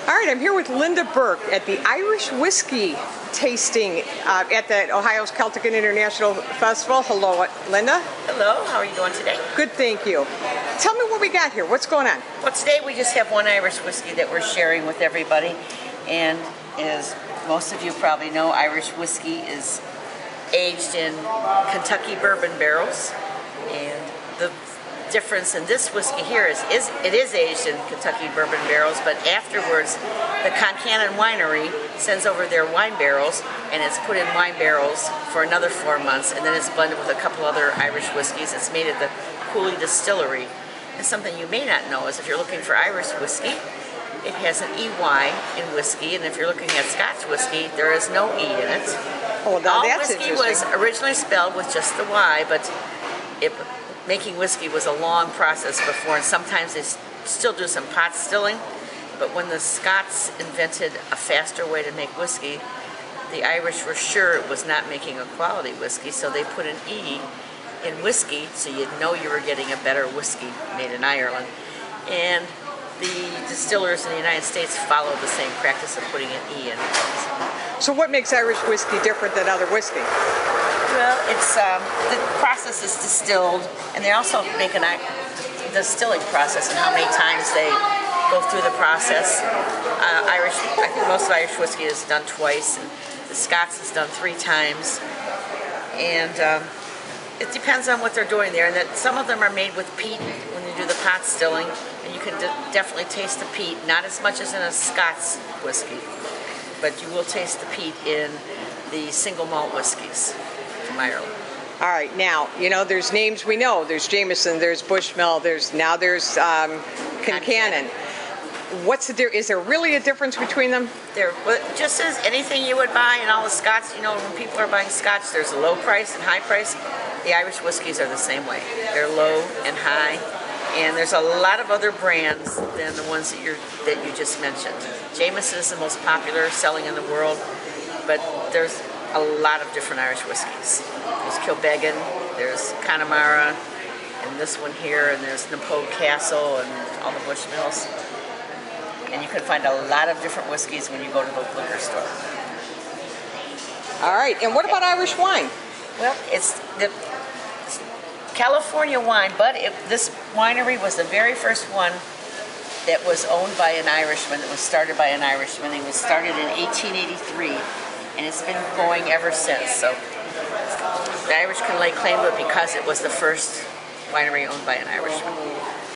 All right, I'm here with Linda Burke at the Irish Whiskey tasting at the Ohio's Celtic and International Festival. Hello, Linda. Hello, how are you doing today? Good, thank you. Tell me what we got here. What's going on? Well, today we just have one Irish whiskey that we're sharing with everybody. And as most of you probably know, Irish whiskey is aged in Kentucky bourbon barrels. And the difference in this whiskey here is it is aged in Kentucky bourbon barrels, but afterwards the Concannon winery sends over their wine barrels and it's put in wine barrels for another 4 months, and then it's blended with a couple other Irish whiskeys. It's made at the Cooley Distillery. And something you may not know is if you're looking for Irish whiskey, it has an EY in whiskey, and if you're looking at Scotch whiskey, there is no E in it. Oh, now All that's whiskey interesting. was originally spelled with just the Y, but making whiskey was a long process before, and sometimes they still do some pot stilling. But when the Scots invented a faster way to make whiskey, the Irish were sure it was not making a quality whiskey, so they put an E in whiskey so you'd know you were getting a better whiskey made in Ireland. And the distillers in the United States followed the same practice of putting an E in. So what makes Irish whiskey different than other whiskey? Well, it's the process is distilled, and they also make a distilling process and how many times they go through the process. I think most of Irish whiskey is done twice, and the Scots is done 3 times. And it depends on what they're doing there, and that some of them are made with peat when you do the pot stilling, and you can definitely taste the peat, not as much as in a Scots whiskey, but you will taste the peat in the single malt whiskeys from Ireland. All right, now, you know, there's names we know. There's Jameson, there's Bushmill, there's Concannon. Is there really a difference between them? Just as anything you would buy in all the Scots, you know, when people are buying Scotch, there's a low price and high price. The Irish whiskeys are the same way. They're low and high, and there's a lot of other brands than the ones that you just mentioned. Jameson is the most popular selling in the world, but there's a lot of different Irish whiskeys. There's Kilbeggan, there's Connemara, and this one here, and there's Napoleon Castle, and all the Bushmills. And you can find a lot of different whiskeys when you go to the liquor store. All right, and what about Irish wine? Well, it's the California wine, but this winery was the very first one that was owned by an Irishman. It was started by an Irishman. It was started in 1883, and it's been going ever since. So the Irish can lay claim to it because it was the first winery owned by an Irishman.